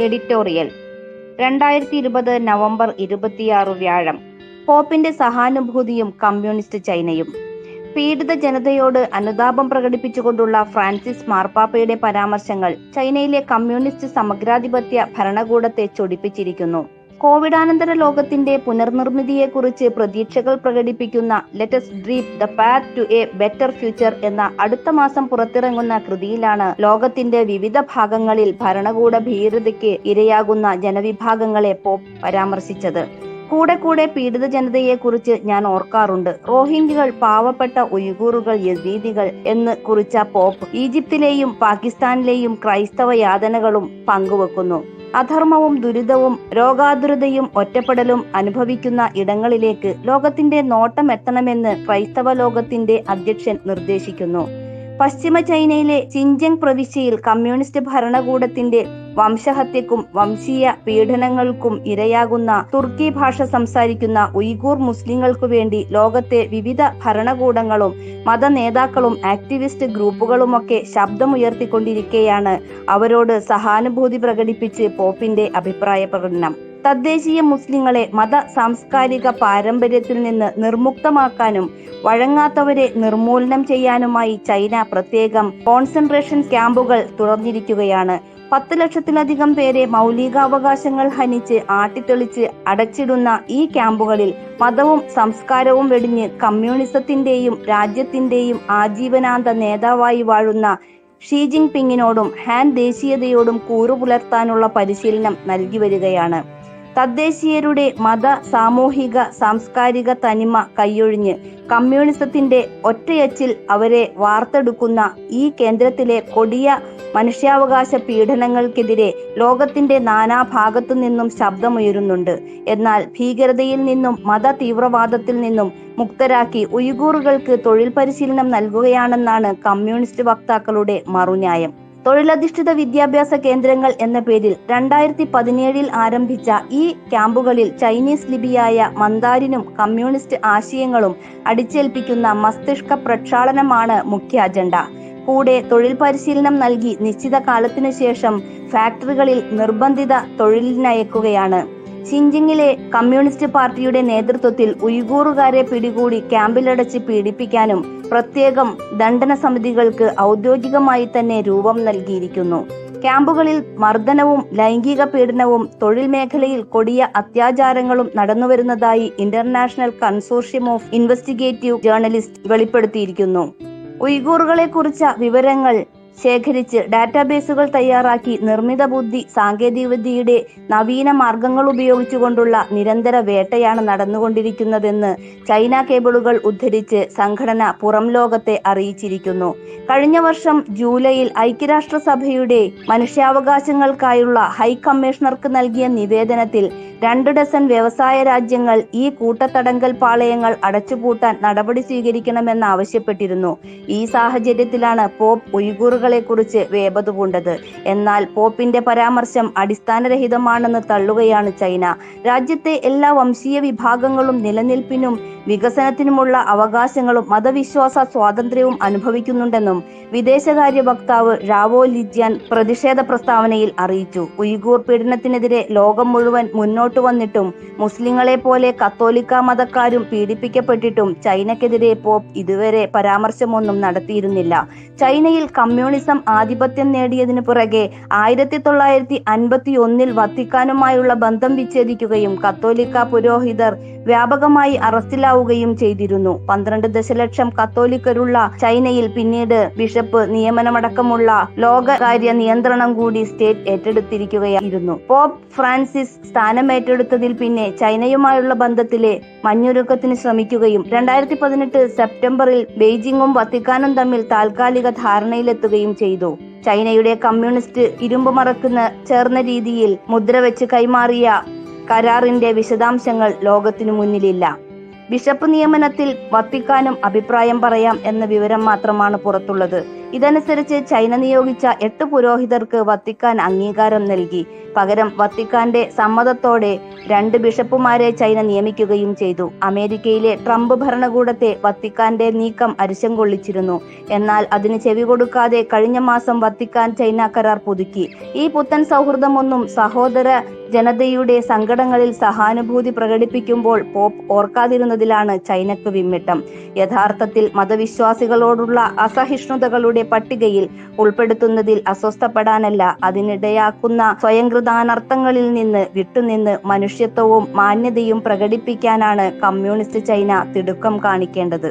Editorial 2020 November 26 വ്യാഴം. പോപ്പിന്റെ സഹാനുഭൂതിയും communist ചൈനയും. പീഡിത ജനതയോട് അനുതാപം പ്രകടിപ്പിച്ചുകൊണ്ടുള്ള ഫ്രാൻസിസ് മാർപ്പാപ്പയുടെ പരാമർശങ്ങൾ ചൈനയിലെ കമ്മ്യൂണിസ്റ്റ് സമഗ്രാധിപത്യ ഭരണകൂടത്തെ ചൊടിപ്പിച്ചിരിക്കുന്നു. കോവിഡാനന്തര ലോകത്തിന്റെ പുനർനിർമ്മിതിയെക്കുറിച്ച് പ്രതീക്ഷകൾ പ്രകടിപ്പിക്കുന്ന let's dream the path to a better future എന്ന അടുത്ത മാസം പുറത്തിറങ്ങുന്ന കൃതിയിലാണ് ലോകത്തിന്റെ വിവിധ ഭാഗങ്ങളിൽ ഭരണകൂട ഭീകരതയ്ക്ക് ഇരയാകുന്ന ജനവിഭാഗങ്ങളെ പോപ്പ് പരാമർശിച്ചത്. കൂടെ പീഡിത ജനതയെക്കുറിച്ച് ഞാൻ ഓർക്കാറുണ്ട്. റോഹിംഗ്യകൾ, പാവപ്പെട്ട ഉയ്ഗൂറുകൾ, യസീദികൾ എന്ന് കുറിച്ച പോപ്പ് ഈജിപ്തിലെയും പാകിസ്ഥാനിലെയും ക്രൈസ്തവ യാതനകളും പങ്കുവെക്കുന്നു. അധർമ്മവും ദുരിതവും രോഗാതുരതയും ഒറ്റപ്പെടലും അനുഭവിക്കുന്ന ഇടങ്ങളിലേക്ക് ലോകത്തിന്റെ നോട്ടം എത്തണമെന്ന് ക്രൈസ്തവ ലോകത്തിന്റെ അധ്യക്ഷൻ നിർദ്ദേശിക്കുന്നു. പശ്ചിമ ചൈനയിലെ സിൻജിയാങ് പ്രവിശ്യയിൽ കമ്മ്യൂണിസ്റ്റ് ഭരണകൂടത്തിന്റെ വംശഹത്യക്കും വംശീയ പീഡനങ്ങൾക്കും ഇരയാകുന്ന തുർക്കി ഭാഷ സംസാരിക്കുന്ന ഉയ്ഗൂർ മുസ്ലിങ്ങൾക്കു വേണ്ടി ലോകത്തെ വിവിധ ഭരണകൂടങ്ങളും മത നേതാക്കളും ആക്ടിവിസ്റ്റ് ഗ്രൂപ്പുകളുമൊക്കെ ശബ്ദമുയർത്തിക്കൊണ്ടിരിക്കെയാണ് അവരോട് സഹാനുഭൂതി പ്രകടിപ്പിച്ച് പോപ്പിന്റെ അഭിപ്രായ പ്രകടനം. തദ്ദേശീയ മുസ്ലിങ്ങളെ മത സാംസ്കാരിക പാരമ്പര്യത്തിൽ നിന്ന് നിർമുക്തമാക്കാനും വഴങ്ങാത്തവരെ നിർമൂലനം ചെയ്യാനുമായി ചൈന പ്രത്യേകം കോൺസെൻട്രേഷൻ ക്യാമ്പുകൾ തുറന്നിരിക്കുകയാണ്. 10 ലക്ഷത്തിലധികം പേരെ മൗലികാവകാശങ്ങൾ ഹനിച്ച് ആട്ടിത്തെളിച്ച് അടച്ചിടുന്ന ഈ ക്യാമ്പുകളിൽ മതവും സംസ്കാരവും വെടിഞ്ഞ് കമ്മ്യൂണിസത്തിന്റെയും രാജ്യത്തിന്റെയും ആജീവനാന്ത നേതാവായി വാഴുന്ന ഷീ ജിൻപിങ്ങിനോടും ഹാൻ ദേശീയതയോടും കൂറുപുലർത്താനുള്ള പരിശീലനം നൽകി വരികയാണ്. തദ്ദേശീയരുടെ മത, സാമൂഹിക, സാംസ്കാരിക തനിമ കൈയൊഴിഞ്ഞ് കമ്മ്യൂണിസത്തിന്റെ ഒറ്റയച്ചിൽ അവരെ വാർത്തെടുക്കുന്ന ഈ കേന്ദ്രത്തിലെ കൊടിയ മനുഷ്യാവകാശ പീഡനങ്ങൾക്കെതിരെ ലോകത്തിന്റെ നാനാഭാഗത്തു നിന്നും ശബ്ദമുയരുന്നുണ്ട്. എന്നാൽ ഭീകരതയിൽ നിന്നും മത തീവ്രവാദത്തിൽ നിന്നും മുക്തരാക്കി ഉയ്ഗൂറുകൾക്ക് തൊഴിൽ പരിശീലനം നൽകുകയാണെന്നാണ് കമ്മ്യൂണിസ്റ്റ് വക്താക്കളുടെ മറുന്യായം. തൊഴിലധിഷ്ഠിത വിദ്യാഭ്യാസ കേന്ദ്രങ്ങൾ എന്ന പേരിൽ 2017 ആരംഭിച്ച ഈ ക്യാമ്പുകളിൽ ചൈനീസ് ലിപിയായ മന്ദാരിനും കമ്മ്യൂണിസ്റ്റ് ആശയങ്ങളും അടിച്ചേൽപ്പിക്കുന്ന മസ്തിഷ്ക പ്രക്ഷാളനമാണ് മുഖ്യ അജണ്ട. കൂടെ തൊഴിൽ പരിശീലനം നൽകി നിശ്ചിത കാലത്തിനു ശേഷം ഫാക്ടറികളിൽ നിർബന്ധിത തൊഴിലിനയക്കുകയാണ്. സിൻജിങ്ങിലെ കമ്മ്യൂണിസ്റ്റ് പാർട്ടിയുടെ നേതൃത്വത്തിൽ ഉയ്ഗൂറുകാരെ പിടികൂടി ക്യാമ്പിലടച്ച് പീഡിപ്പിക്കാനും പ്രത്യേകം ദണ്ഡന സമിതികൾക്ക് ഔദ്യോഗികമായി തന്നെ രൂപം നൽകിയിരിക്കുന്നു. ക്യാമ്പുകളിൽ മർദ്ദനവും ലൈംഗിക പീഡനവും തൊഴിൽ മേഖലയിൽ കൊടിയ അത്യാചാരങ്ങളും നടന്നുവരുന്നതായി international consortium of investigative journalist വെളിപ്പെടുത്തിയിരിക്കുന്നു. ഉയ്ഗൂറുകളെ കുറിച്ച വിവരങ്ങൾ ശേഖരിച്ച് ഡാറ്റാബേസുകൾ തയ്യാറാക്കി നിർമ്മിത ബുദ്ധി സാങ്കേതികവിദ്യയുടെ നവീന മാർഗങ്ങൾ ഉപയോഗിച്ചുകൊണ്ടുള്ള നിരന്തര വേട്ടയാണ് നടന്നുകൊണ്ടിരിക്കുന്നതെന്ന് ചൈന കേബിളുകൾ ഉദ്ധരിച്ച് സംഘടന പുറം ലോകത്തെ അറിയിച്ചിരിക്കുന്നു. കഴിഞ്ഞ വർഷം ജൂലൈയിൽ ഐക്യരാഷ്ട്രസഭയുടെ മനുഷ്യാവകാശങ്ങൾക്കായുള്ള ഹൈ കമ്മീഷണർക്ക് നൽകിയ നിവേദനത്തിൽ 2 ഡസൻ വ്യവസായ രാജ്യങ്ങൾ ഈ കൂട്ടത്തടങ്കൽ പാളയങ്ങൾ അടച്ചുപൂട്ടാൻ നടപടി സ്വീകരിക്കണമെന്ന് ആവശ്യപ്പെട്ടിരുന്നു. ഈ സാഹചര്യത്തിലാണ് പോപ്പ് ഉയ്ഗൂറുകളെ കുറിച്ച് വേപതു പൂണ്ടത്. എന്നാൽ പോപ്പിന്റെ പരാമർശം അടിസ്ഥാനരഹിതമാണെന്ന് തള്ളുകയാണ് ചൈന. രാജ്യത്തെ എല്ലാ വംശീയ വിഭാഗങ്ങളും നിലനിൽപ്പിനും വികസനത്തിനുമുള്ള അവകാശങ്ങളും മതവിശ്വാസ സ്വാതന്ത്ര്യവും അനുഭവിക്കുന്നുണ്ടെന്നും വിദേശകാര്യ വക്താവ് ഴാവോ ലിജിയാൻ പ്രതിഷേധ പ്രസ്താവനയിൽ അറിയിച്ചു. ഉയ്ഗൂർ പീഡനത്തിനെതിരെ ലോകം മുഴുവൻ മുന്നോട്ട് വന്നിട്ടും മുസ്ലിങ്ങളെ പോലെ കത്തോലിക്ക മതക്കാരും പീഡിപ്പിക്കപ്പെട്ടിട്ടും ചൈനക്കെതിരെ പോപ്പ് ഇതുവരെ പരാമർശമൊന്നും നടത്തിയിരുന്നില്ല. ചൈനയിൽ കമ്മ്യൂണിസം ആധിപത്യം നേടിയതിനു പുറകെ 1951 വത്തിക്കാനുമായുള്ള ബന്ധം വിച്ഛേദിക്കുകയും കത്തോലിക്ക പുരോഹിതർ വ്യാപകമായി അറസ്റ്റിലാവുകയും ചെയ്തിരുന്നു. 12 ദശലക്ഷം കത്തോലിക്കരുള്ള ചൈനയിൽ പിന്നീട് ബിഷപ്പ് നിയമനമടക്കമുള്ള ലോകകാര്യ നിയന്ത്രണം കൂടി സ്റ്റേറ്റ് ഏറ്റെടുത്തിരിക്കുകയായിരുന്നു. പോപ്പ് ഫ്രാൻസിസ് സ്ഥാനമേറ്റെടുത്തതിൽ പിന്നെ ചൈനയുമായുള്ള ബന്ധത്തിലെ മഞ്ഞുരുക്കത്തിന് ശ്രമിക്കുകയും 2018 സെപ്റ്റംബറിൽ ബെയ്ജിങ്ങും വത്തിക്കാനും തമ്മിൽ താൽക്കാലിക ധാരണയിലെത്തുകയും ചെയ്തു. ചൈനയുടെ കമ്മ്യൂണിസ്റ്റ് ഇരുമ്പ് മറക്കുന്ന ചേർന്ന രീതിയിൽ മുദ്ര വെച്ച് കൈമാറിയ കരാറിന്റെ വിശദാംശങ്ങൾ ലോകത്തിനു മുന്നിലില്ല. ബിഷപ്പ് നിയമനത്തിൽ വത്തിക്കാനും അഭിപ്രായം പറയാം എന്ന വിവരം മാത്രമാണ് പുറത്തുള്ളത്. ഇതനുസരിച്ച് ചൈന നിയോഗിച്ച 8 പുരോഹിതർക്ക് വത്തിക്കാൻ അംഗീകാരം നൽകി. പകരം വത്തിക്കാന്റെ സമ്മതത്തോടെ 2 ബിഷപ്പുമാരെ ചൈന നിയമിക്കുകയും ചെയ്തു. അമേരിക്കയിലെ ട്രംപ് ഭരണകൂടത്തെ വത്തിക്കാന്റെ നീക്കം അരിശം കൊള്ളിച്ചിരുന്നു. എന്നാൽ അതിന് ചെവി കൊടുക്കാതെ കഴിഞ്ഞ മാസം വത്തിക്കാൻ ചൈന കരാർ പുതുക്കി. ഈ പുത്തൻ സൗഹൃദമൊന്നും സഹോദര ജനതയുടെ സങ്കടങ്ങളിൽ സഹാനുഭൂതി പ്രകടിപ്പിക്കുമ്പോൾ പോപ്പ് ഓർക്കാതിരുന്നതിലാണ് ചൈനക്ക് വിമ്മിട്ടം. യഥാർത്ഥത്തിൽ മതവിശ്വാസികളോടുള്ള അസഹിഷ്ണുതകളുടെ പട്ടികയിൽ ഉൾപ്പെടുത്തുന്നതിൽ അസ്വസ്ഥപ്പെടാനല്ല, അതിനിടയാക്കുന്ന സ്വയംകൃതാനർത്ഥങ്ങളിൽ നിന്ന് വിട്ടുനിന്ന് മനുഷ്യത്വവും മാന്യതയും പ്രകടിപ്പിക്കാനാണ് കമ്മ്യൂണിസ്റ്റ് ചൈന തിടുക്കം കാണിക്കേണ്ടത്.